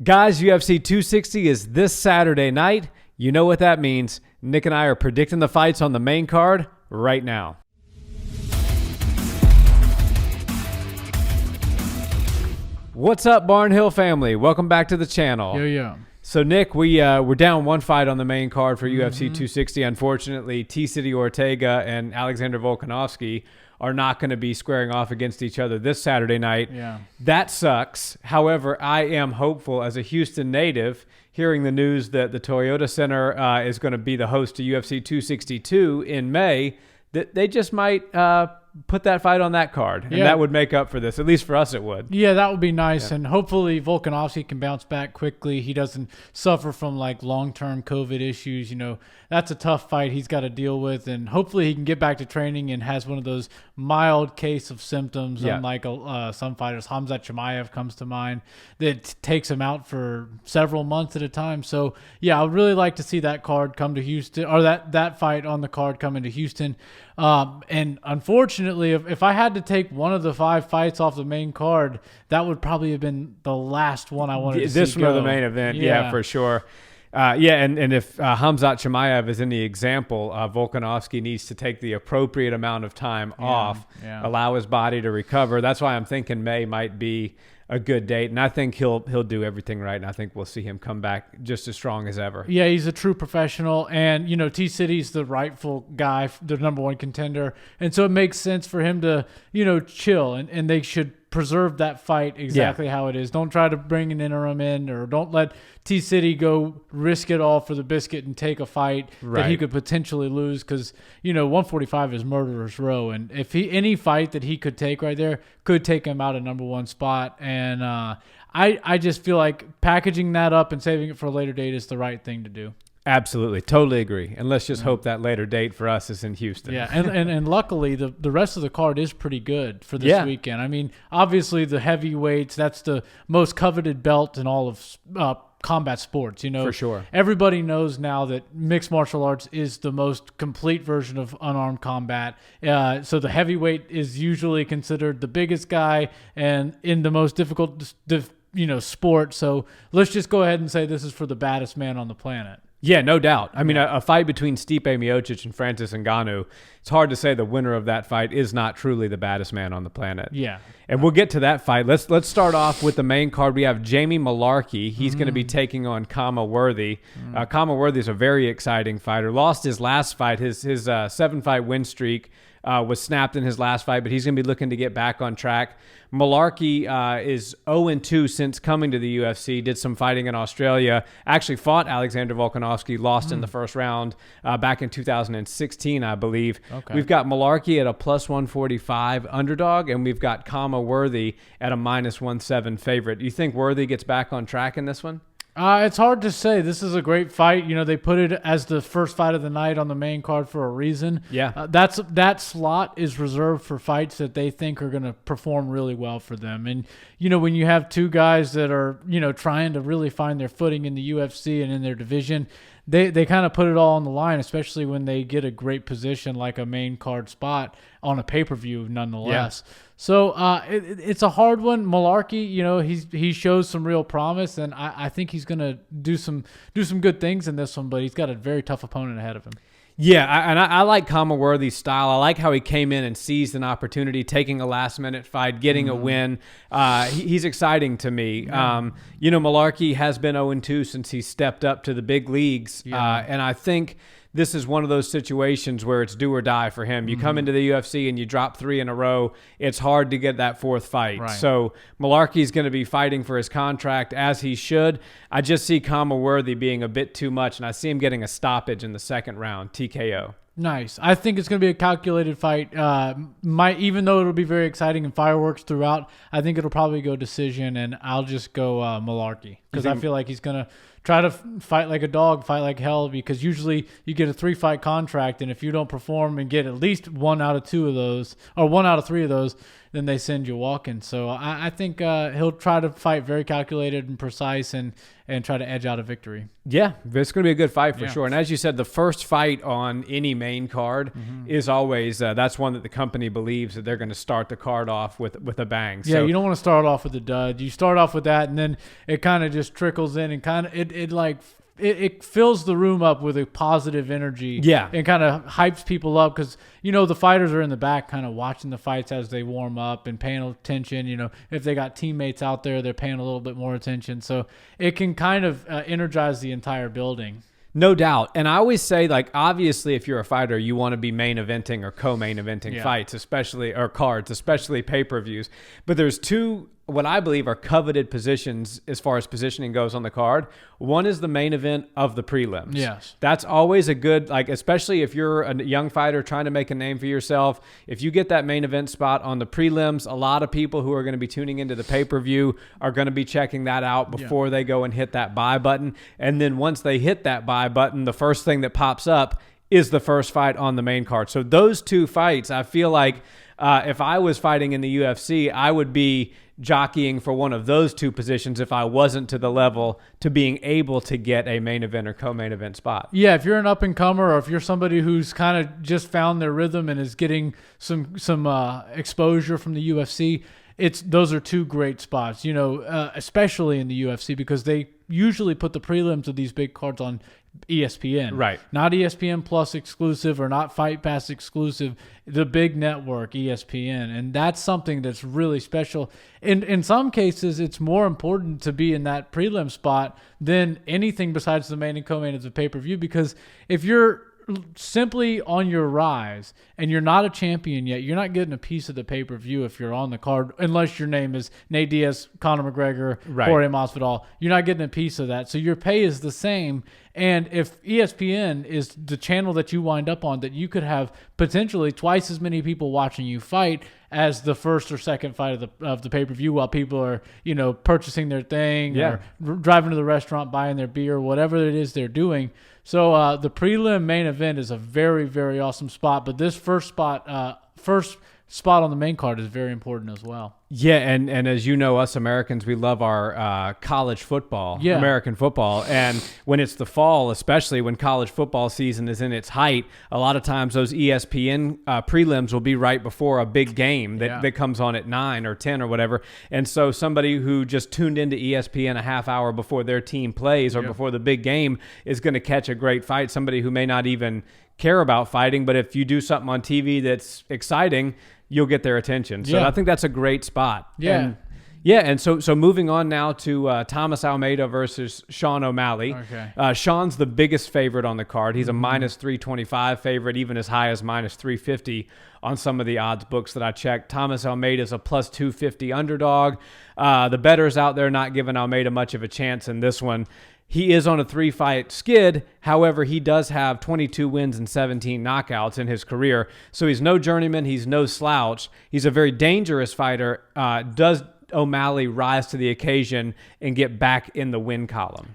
Guys, UFC 260 is this Saturday night. You know what that means. Nick and I are predicting the fights on the main card right now. What's up, Barnhill family? Welcome back to the channel. Yeah. So, Nick, we're down one fight on the main card for UFC 260. Unfortunately, T-City Ortega and Alexander Volkanovski are not going to be squaring off against each other this Saturday night. Yeah. That sucks. However, I am hopeful as a Houston native, hearing the news that the Toyota Center is going to be the host to UFC 262 in May, that they just might put that fight on that card, and that would make up for this. At least for us, it would. Yeah, that would be nice, and hopefully Volkanovski can bounce back quickly. He doesn't suffer from like long-term COVID issues. You know, that's a tough fight he's got to deal with, and hopefully he can get back to training and has one of those mild case of symptoms, unlike some fighters. Khamzat Chimaev comes to mind that takes him out for several months at a time. So yeah, I'd really like to see that card come to Houston, or that fight on the card come into Houston. And unfortunately, if I had to take one of the 5 fights off the main card, that would probably have been the last one I wanted to see this go. one, the main event, yeah, for sure. And if Khamzat Chimaev is in the example, Volkanovski needs to take the appropriate amount of time off, allow his body to recover. That's why I'm thinking May might be a good date, and I think he'll do everything right, and I think we'll see him come back just as strong as ever. Yeah, he's a true professional, and you know, T-City's the rightful guy, the #1 contender, and so it makes sense for him to, you know, chill, and they should preserve that fight exactly how it is. Don't try to bring an interim in, or don't let T-City go risk it all for the biscuit and take a fight that he could potentially lose, because, you know, 145 is murderer's row, and if any fight that he could take right there could take him out of #1 spot, and I just feel like packaging that up and saving it for a later date is the right thing to do. Absolutely. Totally agree. And let's just hope that later date for us is in Houston. Yeah, and luckily the rest of the card is pretty good for this weekend. I mean, obviously the heavyweights, that's the most coveted belt in all of combat sports, you know. For sure. Everybody knows now that mixed martial arts is the most complete version of unarmed combat. So the heavyweight is usually considered the biggest guy and in the most difficult sport. So let's just go ahead and say this is for the baddest man on the planet. Yeah, no doubt. I mean, a fight between Stipe Miocic and Francis Ngannou, it's hard to say the winner of that fight is not truly the baddest man on the planet. Yeah. And we'll get to that fight. Let's start off with the main card. We have Jamie Mullarkey. He's going to be taking on Khama Worthy. Khama Worthy is a very exciting fighter. Lost his last fight. His 7-fight win streak was snapped in his last fight, but he's going to be looking to get back on track. Mullarkey is 0-2 since coming to the UFC, did some fighting in Australia, actually fought Alexander Volkanovski, lost in the first round back in 2016, I believe. Okay. We've got Mullarkey at a +145 underdog, and we've got Khama Worthy at a -117 favorite. Do you think Worthy gets back on track in this one? It's hard to say. This is a great fight. You know, they put it as the first fight of the night on the main card for a reason. Yeah. That slot is reserved for fights that they think are going to perform really well for them. And, you know, when you have two guys that are, you know, trying to really find their footing in the UFC and in their division, they kind of put it all on the line, especially when they get a great position like a main card spot on a pay-per-view nonetheless. Yeah. So it's a hard one. Mullarkey, you know, he shows some real promise, and I think he's going to do some good things in this one, but he's got a very tough opponent ahead of him. Yeah, I like Khama Worthy's style. I like how he came in and seized an opportunity, taking a last-minute fight, getting a win. He's exciting to me. You know, Mullarkey has been 0-2 since he stepped up to the big leagues, and I think this is one of those situations where it's do or die for him. You come into the UFC and you drop 3 in a row, it's hard to get that 4th fight. Right. So Mullarkey's going to be fighting for his contract, as he should. I just see Khama Worthy being a bit too much, and I see him getting a stoppage in the 2nd round, TKO. Nice. I think it's going to be a calculated fight. Even though it'll be very exciting and fireworks throughout, I think it'll probably go decision, and I'll just go Mullarkey, because I feel like he's going to try to fight like a dog, fight like hell, because usually you get a 3-fight contract, and if you don't perform and get at least 1 out of 2 of those, or 1 out of 3 of those, then they send you walking. So I think he'll try to fight very calculated and precise and try to edge out a victory. Yeah, it's going to be a good fight for sure. And as you said, the first fight on any main card is always that's one that the company believes that they're going to start the card off with a bang. Yeah, you don't want to start off with a dud. You start off with that, and then it kind of just trickles in, and kind of it fills the room up with a positive energy. Yeah. And kind of hypes people up because, the fighters are in the back kind of watching the fights as they warm up and paying attention. If they got teammates out there, they're paying a little bit more attention. So it can kind of energize the entire building. No doubt. And I always say, obviously, if you're a fighter, you want to be main eventing or co-main eventing fights, especially, or cards, especially pay-per-views. But there's two, what I believe are coveted positions as far as positioning goes on the card. One is the main event of the prelims. Yes. That's always a good, especially if you're a young fighter trying to make a name for yourself. If you get that main event spot on the prelims, a lot of people who are going to be tuning into the pay-per-view are going to be checking that out before they go and hit that buy button. And then once they hit that buy button, the first thing that pops up is the first fight on the main card. So those two fights, I feel like if I was fighting in the UFC, I would be jockeying for one of those two positions if I wasn't to the level to being able to get a main event or co-main event spot. Yeah, if you're an up-and-comer or if you're somebody who's kind of just found their rhythm and is getting some exposure from the UFC, those are two great spots, especially in the UFC because they usually put the prelims of these big cards on ESPN. Right. Not ESPN Plus exclusive or not Fight Pass exclusive, the big network, ESPN. And that's something that's really special. In some cases, it's more important to be in that prelim spot than anything besides the main and co-main of the pay-per-view because if you're simply on your rise and you're not a champion yet, you're not getting a piece of the pay-per-view if you're on the card, unless your name is Nate Diaz, Conor McGregor, Jorge Masvidal. You're not getting a piece of that. So your pay is the same. And if ESPN is the channel that you wind up on, that you could have potentially twice as many people watching you fight as the first or second fight of the pay-per-view while people are, purchasing their thing or driving to the restaurant, buying their beer, whatever it is they're doing. So the prelim main event is a very, very awesome spot. But this first spot on the main card is very important as well. Yeah, and as you know, us Americans, we love our college football, American football. And when it's the fall, especially when college football season is in its height, a lot of times those ESPN prelims will be right before a big game that comes on at 9 or 10 or whatever. And so somebody who just tuned into ESPN a half hour before their team plays or before the big game is going to catch a great fight. Somebody who may not even care about fighting, but if you do something on TV that's exciting, you'll get their attention. So I think that's a great spot. Yeah. And so moving on now to Thomas Almeida versus Sean O'Malley. Okay. Sean's the biggest favorite on the card. He's a minus 325 favorite, even as high as minus 350 on some of the odds books that I checked. Thomas Almeida's a plus 250 underdog. The bettors out there not giving Almeida much of a chance in this one. He is on a 3-fight skid. However, he does have 22 wins and 17 knockouts in his career. So he's no journeyman. He's no slouch. He's a very dangerous fighter. Does O'Malley rise to the occasion and get back in the win column?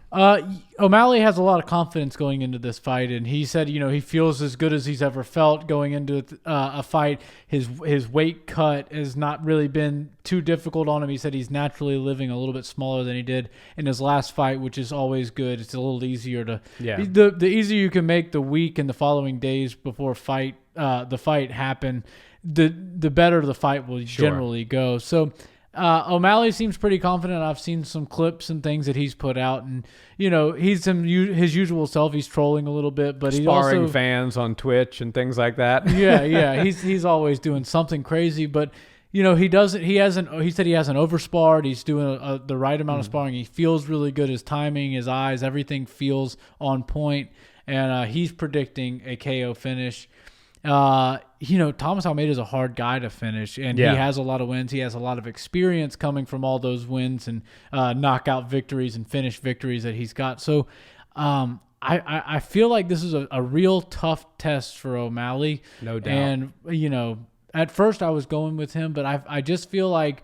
O'Malley has a lot of confidence going into this fight, and he said, he feels as good as he's ever felt going into a fight. His weight cut has not really been too difficult on him. He said he's naturally living a little bit smaller than he did in his last fight, which is always good. It's a little easier to the easier you can make the week and the following days before the fight happen, the better the fight will generally go. So O'Malley seems pretty confident. I've seen some clips and things that he's put out, and he's his usual self. He's trolling a little bit, but he's sparring also fans on Twitch and things like that. Yeah. He's always doing something crazy, but he doesn't. He said he hasn't oversparred. He's doing the right amount of sparring. He feels really good. His timing, his eyes, everything feels on point, and he's predicting a KO finish. Thomas Almeida is a hard guy to finish, and he has a lot of wins. He has a lot of experience coming from all those wins and knockout victories and finish victories that he's got. So I feel like this is a real tough test for O'Malley. No doubt. And, at first I was going with him, but I just feel like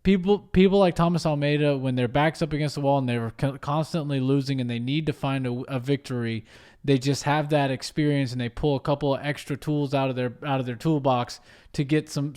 people like Thomas Almeida, when their back's up against the wall and they're constantly losing and they need to find a victory, they just have that experience and they pull a couple of extra tools out of their toolbox to get some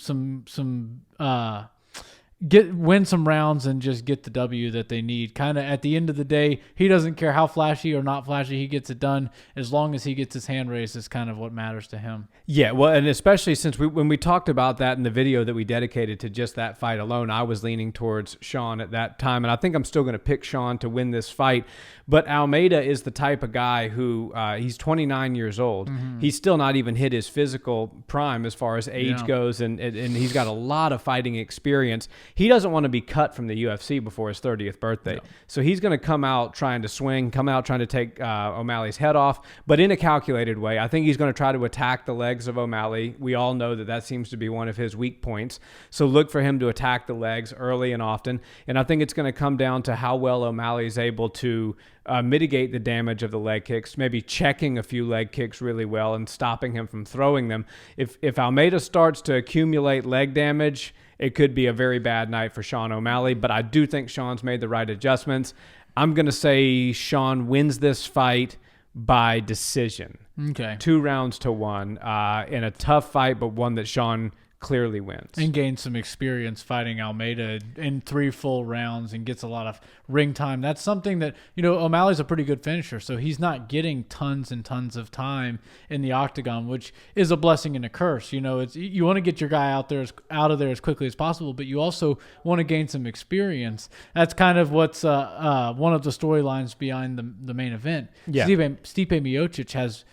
win some rounds and just get the W that they need. Kind of at the end of the day, he doesn't care how flashy or not flashy he gets it done. As long as he gets his hand raised is kind of what matters to him. Yeah, well, and especially since when we talked about that in the video that we dedicated to just that fight alone, I was leaning towards Sean at that time, and I think I'm still going to pick Sean to win this fight. But Almeida is the type of guy who he's 29 years old. Mm-hmm. He's still not even hit his physical prime as far as age goes, and he's got a lot of fighting experience. He doesn't want to be cut from the UFC before his 30th birthday. No. So he's going to come out trying to swing, come out trying to take O'Malley's head off, but in a calculated way. I think he's going to try to attack the legs of O'Malley. We all know that seems to be one of his weak points. So look for him to attack the legs early and often. And I think it's going to come down to how well O'Malley is able to mitigate the damage of the leg kicks, maybe checking a few leg kicks really well and stopping him from throwing them. If Almeida starts to accumulate leg damage, it could be a very bad night for Sean O'Malley, but I do think Sean's made the right adjustments. I'm going to say Sean wins this fight by decision. Okay. 2-1 in a tough fight, but one that Sean clearly wins. And gains some experience fighting Almeida in 3 full rounds and gets a lot of ring time. That's something that, O'Malley's a pretty good finisher, so he's not getting tons and tons of time in the octagon, which is a blessing and a curse. You want to get your guy out of there as quickly as possible, but you also want to gain some experience. That's kind of what's one of the storylines behind the main event. Yeah. Stipe Miocic has,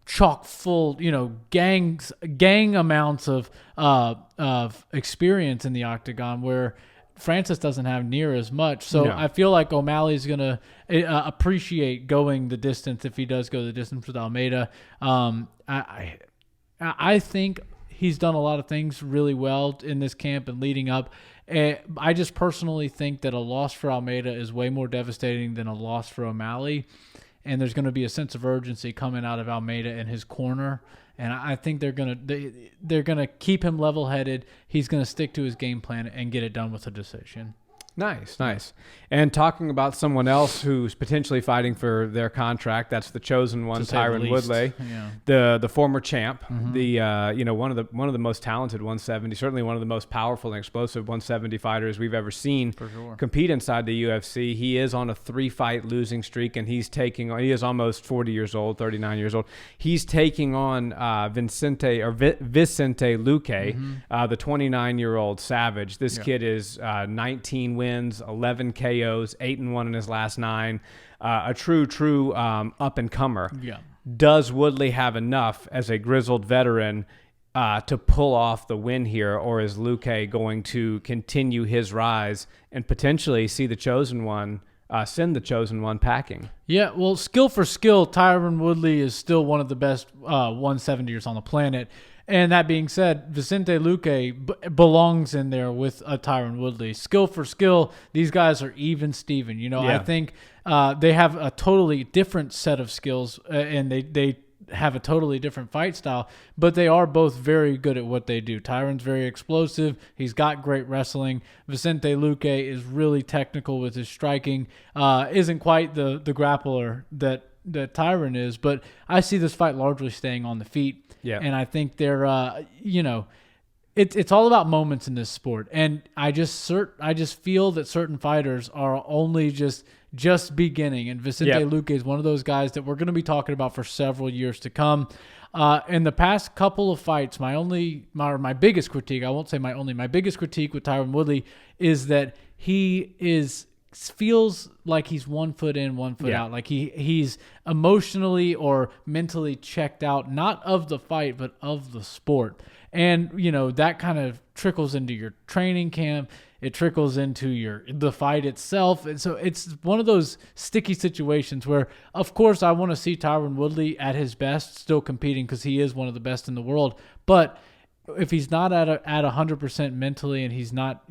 chock full, gang amounts of experience in the octagon, where Francis doesn't have near as much. So I feel like O'Malley's going to appreciate going the distance if he does go the distance with Almeida. I think he's done a lot of things really well in this camp and leading up. I just personally think that a loss for Almeida is way more devastating than a loss for O'Malley. And there's going to be a sense of urgency coming out of Almeida in his corner, and I think they're gonna keep him level-headed. He's going to stick to his game plan and get it done with a decision. Nice. And talking about someone else who's potentially fighting for their contract, that's the chosen one, Tyron Woodley, the former champ, the one of the most talented 170, certainly one of the most powerful and explosive 170 fighters we've ever seen compete inside the UFC. He is on a 3-fight losing streak, and he is almost 40 years old, 39 years old. He's taking on Vicente Luque, the 29-year-old savage. This kid is 19 wins, 11 KOs, 8-1 in his last 9. A true up-and-comer. Yeah. Does Woodley have enough as a grizzled veteran to pull off the win here, or is Luque going to continue his rise and potentially see the chosen one send the chosen one packing? Yeah, well, skill for skill, Tyron Woodley is still one of the best 170ers on the planet. And that being said, Vicente Luque belongs in there with a Tyron Woodley. Skill for skill, these guys are even Steven. I think they have a totally different set of skills, and they have a totally different fight style, but they are both very good at what they do. Tyron's very explosive. He's got great wrestling. Vicente Luque is really technical with his striking. Isn't quite the grappler that Tyron is, but I see this fight largely staying on the feet. Yeah. And I think they're, it's all about moments in this sport. And I just feel that certain fighters are only just beginning. And Vicente Luque is one of those guys that we're going to be talking about for several years to come. In the past couple of fights, my biggest critique, I won't say my only, my biggest critique with Tyron Woodley is that he feels like he's 1 foot in, 1 foot out. Like he's emotionally or mentally checked out, not of the fight, but of the sport. And, that kind of trickles into your training camp. It trickles into the fight itself. And so it's one of those sticky situations where, of course, I want to see Tyron Woodley at his best, still competing because he is one of the best in the world. But if he's not at 100% mentally, and he's not,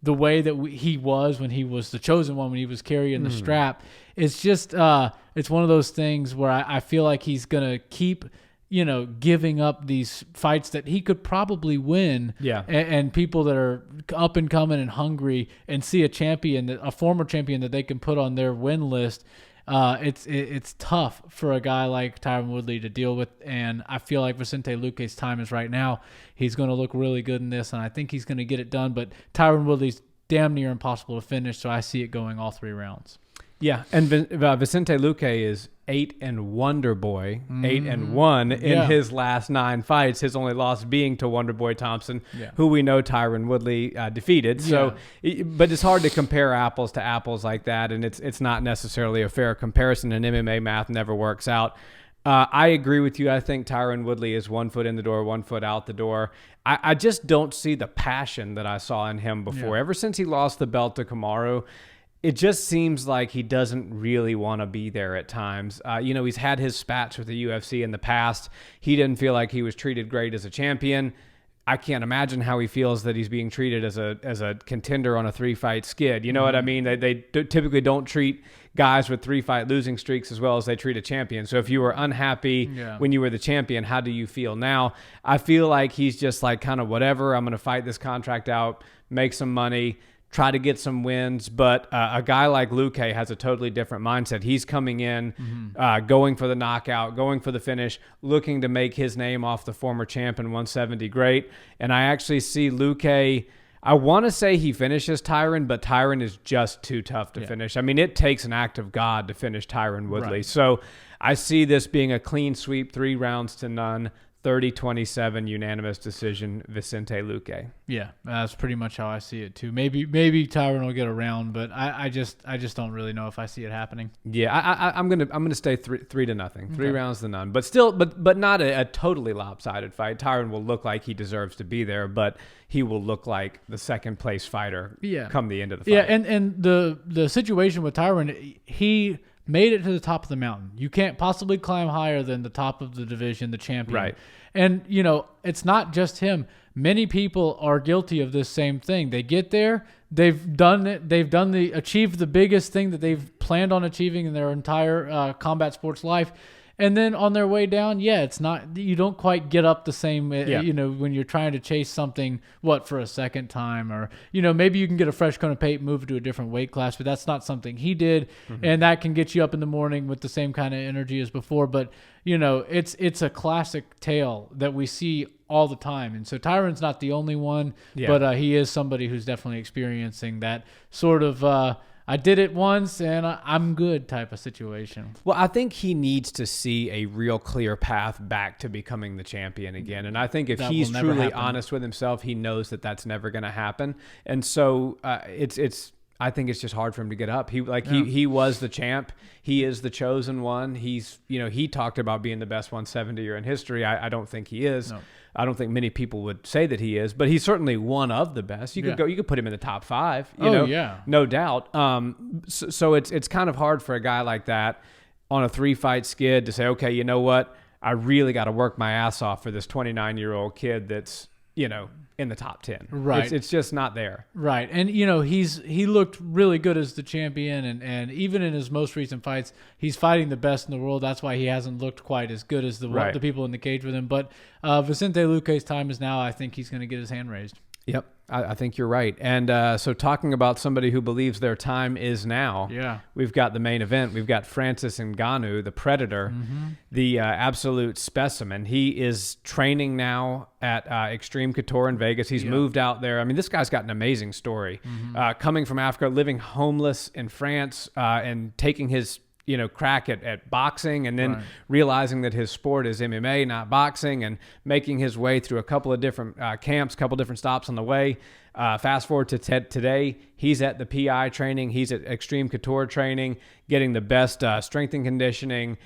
the way that he was when he was the chosen one, when he was carrying the strap, it's just it's one of those things where I feel like he's gonna keep giving up these fights that he could probably win. Yeah. And people that are up and coming and hungry and see a former champion that they can put on their win list. it's tough for a guy like Tyron Woodley to deal with, and I feel like Vicente Luque's time is right now. He's going to look really good in this, and I think he's going to get it done, but Tyron Woodley's damn near impossible to finish, so I see it going all 3 rounds. Yeah, and Vicente Luque is 8 and Wonder Boy, 8-1 in his last 9 fights. His only loss being to Wonder Boy Thompson, who we know Tyron Woodley defeated. So, but it's hard to compare apples to apples like that, and it's not necessarily a fair comparison. And MMA math never works out. I agree with you. I think Tyron Woodley is 1 foot in the door, 1 foot out the door. I just don't see the passion that I saw in him before. Ever since he lost the belt to Kamaru, it just seems like he doesn't really want to be there at times. He's had his spats with the UFC in the past. He didn't feel like he was treated great as a champion. I can't imagine how he feels that he's being treated as a contender on a 3-fight skid. You know what I mean? They typically don't treat guys with 3-fight losing streaks as well as they treat a champion. So if you were unhappy when you were the champion, how do you feel now? I feel like he's just like kind of whatever. I'm going to fight this contract out, make some money, try to get some wins. But a guy like Luque has a totally different mindset. He's coming in, going for the knockout, going for the finish, looking to make his name off the former champ in 170 great. And I actually see Luque, I want to say he finishes Tyron, but Tyron is just too tough to finish. I mean, it takes an act of God to finish Tyron Woodley. Right. So I see this being a clean sweep, 3 rounds to none. 30-27 unanimous decision, Vicente Luque. Yeah, that's pretty much how I see it too. Maybe Tyron will get a round, but I just don't really know if I see it happening. Yeah, I'm gonna stay 3-0, 3 rounds to none. But still, but not a totally lopsided fight. Tyron will look like he deserves to be there, but he will look like the second place fighter come the end of the fight. Yeah, and the situation with Tyron, he made it to the top of the mountain. You can't possibly climb higher than the top of the division, the champion. Right. And, it's not just him. Many people are guilty of this same thing. They get there, they've done it, achieved the biggest thing that they've planned on achieving in their entire combat sports life. And then on their way down, it's not, you don't quite get up the same, when you're trying to chase something, for a second time, or, maybe you can get a fresh coat of paint, move to a different weight class, but that's not something he did. And that can get you up in the morning with the same kind of energy as before. But, it's a classic tale that we see all the time. And so Tyron's not the only one, but he is somebody who's definitely experiencing that sort of, I did it once and I'm good type of situation. Well, I think he needs to see a real clear path back to becoming the champion again. And I think if he's truly honest with himself, he knows that that's never going to happen. And so I think it's just hard for him to get up. He was the champ. He is the chosen one. He talked about being the best 170er in history. I don't think he is. No. I don't think many people would say that he is, but he's certainly one of the best. You could put him in the top 5, no doubt. So it's kind of hard for a guy like that on a 3-fight skid to say, okay, you know what? I really got to work my ass off for this 29-year-old kid that's, in the top 10. Right. It's just not there. Right. And, he looked really good as the champion. And even in his most recent fights, he's fighting the best in the world. That's why he hasn't looked quite as good as the people in the cage with him. But Vicente Luque's time is now. I think he's going to get his hand raised. Yep. I think you're right. And so talking about somebody who believes their time is now, we've got the main event. We've got Francis Ngannou, the Predator, the absolute specimen. He is training now at Extreme Couture in Vegas. He's moved out there. I mean, this guy's got an amazing story. Coming from Africa, living homeless in France, and taking his crack at boxing, and then realizing that his sport is MMA, not boxing, and making his way through a couple of different camps, couple different stops on the way. Fast forward to today, he's at the PI training. He's at Extreme Couture training, getting the best strength and conditioning,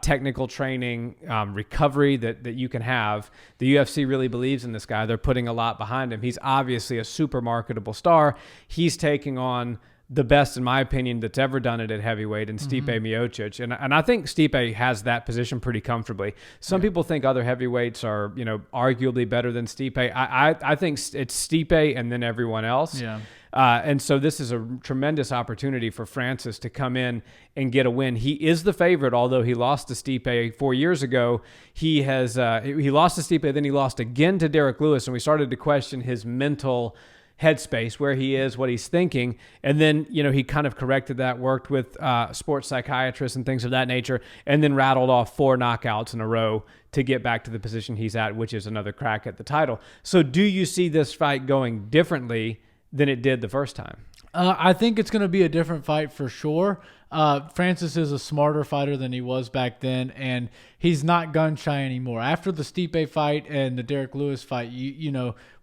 technical training, recovery that you can have. The UFC really believes in this guy. They're putting a lot behind him. He's obviously a super marketable star. He's taking on the best, in my opinion, that's ever done it at heavyweight, in Stipe Miocic. And I think Stipe has that position pretty comfortably. Some people think other heavyweights are, arguably better than Stipe. I think it's Stipe and then everyone else. Yeah. And so this is a tremendous opportunity for Francis to come in and get a win. He is the favorite, although he lost to Stipe 4 years ago. He lost to Stipe, then he lost again to Derek Lewis, and we started to question his mental headspace, where he is, what he's thinking. And then, he kind of corrected that, worked with sports psychiatrists and things of that nature, and then rattled off 4 knockouts in a row to get back to the position he's at, which is another crack at the title. So do you see this fight going differently than it did the first time? I think it's going to be a different fight for sure. Francis is a smarter fighter than he was back then, and he's not gun shy anymore. After the Stipe fight and the Derek Lewis fight, we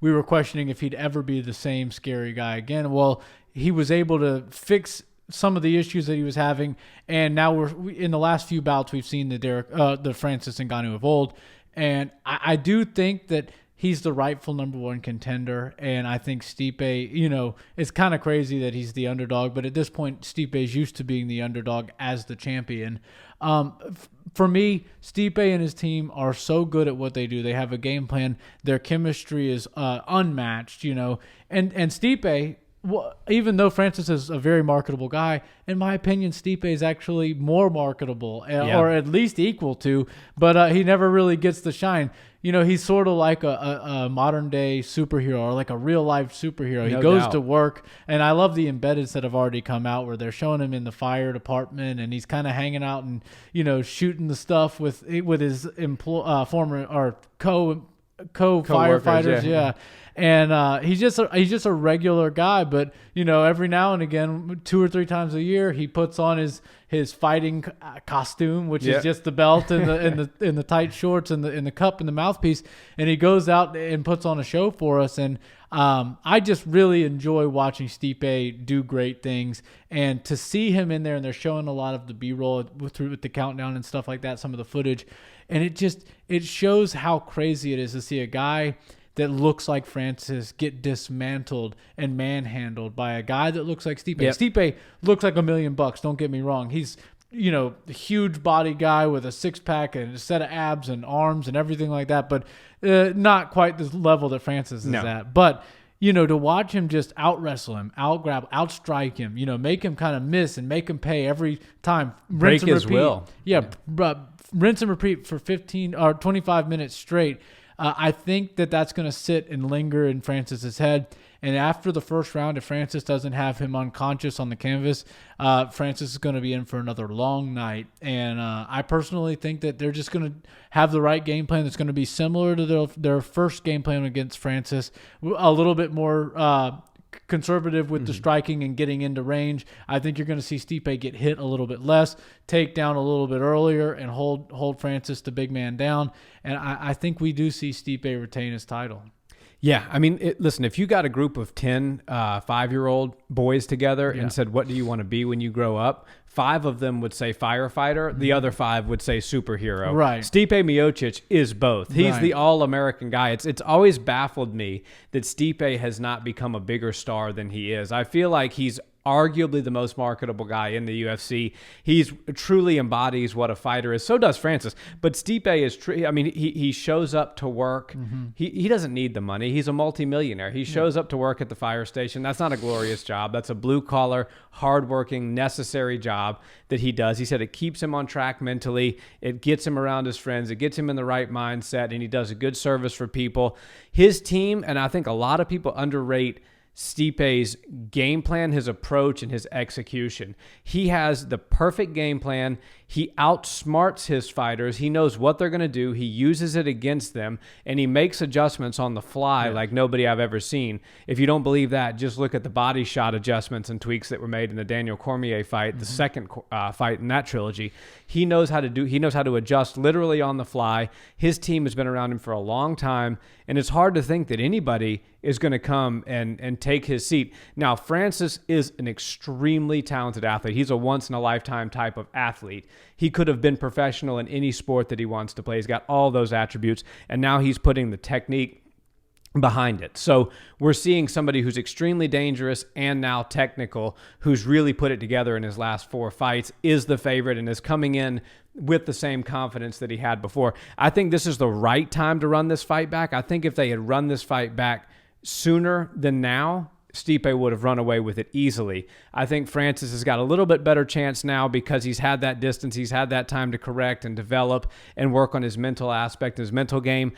were questioning if he'd ever be the same scary guy again. Well, he was able to fix some of the issues that he was having, and now we're in the last few bouts we've seen the Francis Ngannou of old, and I do think that he's the rightful number 1 contender, and I think Stipe, it's kind of crazy that he's the underdog, but at this point, Stipe is used to being the underdog as the champion. For me, Stipe and his team are so good at what they do. They have a game plan. Their chemistry is unmatched, and Stipe, well, even though Francis is a very marketable guy, in my opinion, Stipe is actually more marketable, or at least equal to, but he never really gets the shine. He's sort of like a modern-day superhero, or like a real-life superhero. He goes to work, and I love the embeddeds that have already come out where they're showing him in the fire department, and he's kind of hanging out and, shooting the stuff with his former or co-firefighters, yeah. And he's just a regular guy, but every now and again, 2 or 3 times a year, he puts on his fighting costume, which is just the belt and the tight shorts and the cup and the mouthpiece, and he goes out and puts on a show for us. And I just really enjoy watching Stipe do great things, and to see him in there, and they're showing a lot of the B-roll with the countdown and stuff like that, some of the footage, and it shows how crazy it is to see a guy that looks like Francis get dismantled and manhandled by a guy that looks like Stipe. Yep. Stipe looks like $1 million, don't get me wrong. He's, a huge body guy with a 6-pack and a set of abs and arms and everything like that, but not quite the level that Francis is at. But, to watch him just out-wrestle him, out-grab, out-strike him, make him kind of miss and make him pay every time. Break his will. Yeah, rinse and repeat for 15 or 25 minutes straight. I think that's going to sit and linger in Francis's head. And after the first round, if Francis doesn't have him unconscious on the canvas, Francis is going to be in for another long night. And I personally think that they're just going to have the right game plan that's going to be similar to their first game plan against Francis, a little bit more conservative with the striking and getting into range. I think you're going to see Stipe get hit a little bit less, take down a little bit earlier, and hold Francis, the big man, down. And I think we do see Stipe retain his title. Yeah, I mean, listen, if you got a group of 10 5-year-old boys together and said, what do you want to be when you grow up? 5 of them would say firefighter. The other 5 would say superhero. Right. Stipe Miocic is both. He's the all-American guy. It's always baffled me that Stipe has not become a bigger star than he is. I feel like he's arguably the most marketable guy in the UFC. He's truly embodies what a fighter is. So does Francis. But Stipe is he shows up to work. He doesn't need the money. He's a multimillionaire. He shows up to work at the fire station. That's not a glorious job. That's a blue-collar, hardworking, necessary job that he does. He said it keeps him on track mentally. It gets him around his friends. It gets him in the right mindset, and he does a good service for people. His team, and I think a lot of people underrate Stipe's game plan, his approach, and his execution. He has the perfect game plan. He outsmarts his fighters. He knows what they're going to do. He uses it against them, and he makes adjustments on the fly like nobody I've ever seen. If you don't believe that, just look at the body shot adjustments and tweaks that were made in the Daniel Cormier fight, the second fight in that trilogy. He knows how to adjust literally on the fly. His team has been around him for a long time, and it's hard to think that anybody is going to come and take his seat. Now, Francis is an extremely talented athlete. He's a once-in-a-lifetime type of athlete. He could have been professional in any sport that he wants to play. He's got all those attributes, and now he's putting the technique behind it. So we're seeing somebody who's extremely dangerous and now technical, who's really put it together in his last 4 fights, is the favorite and is coming in with the same confidence that he had before. I think this is the right time to run this fight back. I think if they had run this fight back sooner than now, Stipe would have run away with it easily. I think Francis has got a little bit better chance now because he's had that distance. He's had that time to correct and develop and work on his mental aspect, his mental game.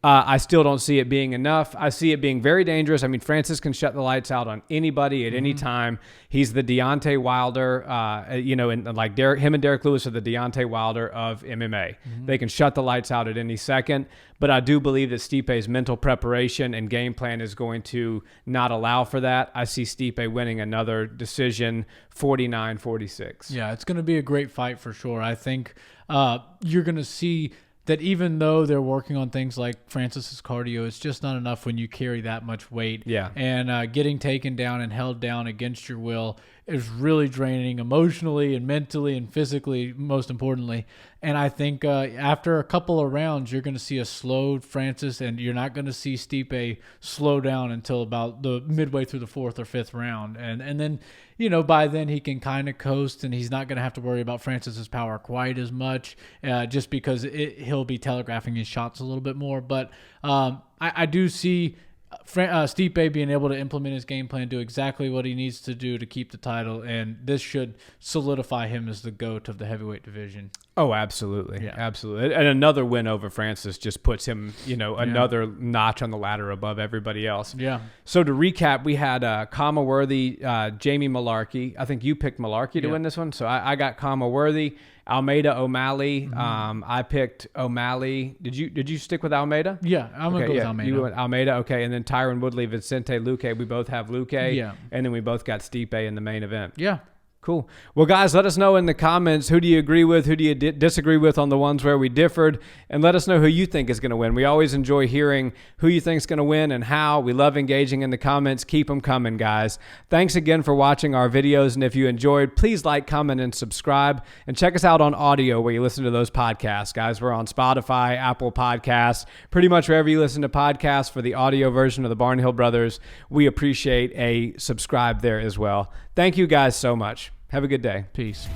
I still don't see it being enough. I see it being very dangerous. I mean, Francis can shut the lights out on anybody at any time. He's the Deontay Wilder, and like him and Derek Lewis are the Deontay Wilder of MMA. They can shut the lights out at any second. But I do believe that Stipe's mental preparation and game plan is going to not allow for that. I see Stipe winning another decision, 49-46. Yeah, it's going to be a great fight for sure. I think you're going to see that even though they're working on things like Francis's cardio, it's just not enough when you carry that much weight. Yeah. And getting taken down and held down against your will is really draining emotionally and mentally and physically, most importantly. And I think after a couple of rounds, you're going to see a slowed Francis, and you're not going to see Stipe slow down until about the midway through the 4th or 5th round. And then, by then he can kind of coast, and he's not going to have to worry about Francis's power quite as much, just because he'll be telegraphing his shots a little bit more. But I do see Stipe being able to implement his game plan, do exactly what he needs to do to keep the title, and this should solidify him as the GOAT of the heavyweight division. Oh, absolutely. Yeah. Absolutely. And another win over Francis just puts him, another notch on the ladder above everybody else. Yeah. So to recap, we had Kama Worthy, Jamie Malarkey. I think you picked Malarkey to win this one. So I got Kama Worthy, Almeida O'Malley. I picked O'Malley. Did you stick with Almeida? Yeah, I'm going to go with Almeida. You went Almeida. Okay. And then Tyron Woodley, Vicente Luque. We both have Luque. Yeah. And then we both got Stipe in the main event. Yeah. Cool. Well, guys, let us know in the comments, who do you agree with, who do you disagree with on the ones where we differed, and let us know who you think is going to win. We always enjoy hearing who you think is going to win and how. We love engaging in the comments. Keep them coming, guys. Thanks again for watching our videos, and if you enjoyed, please like, comment, and subscribe, and check us out on audio where you listen to those podcasts, guys. We're on Spotify, Apple Podcasts, pretty much wherever you listen to podcasts for the audio version of the Barnhill Brothers. We appreciate a subscribe there as well. Thank you guys so much. Have a good day. Peace.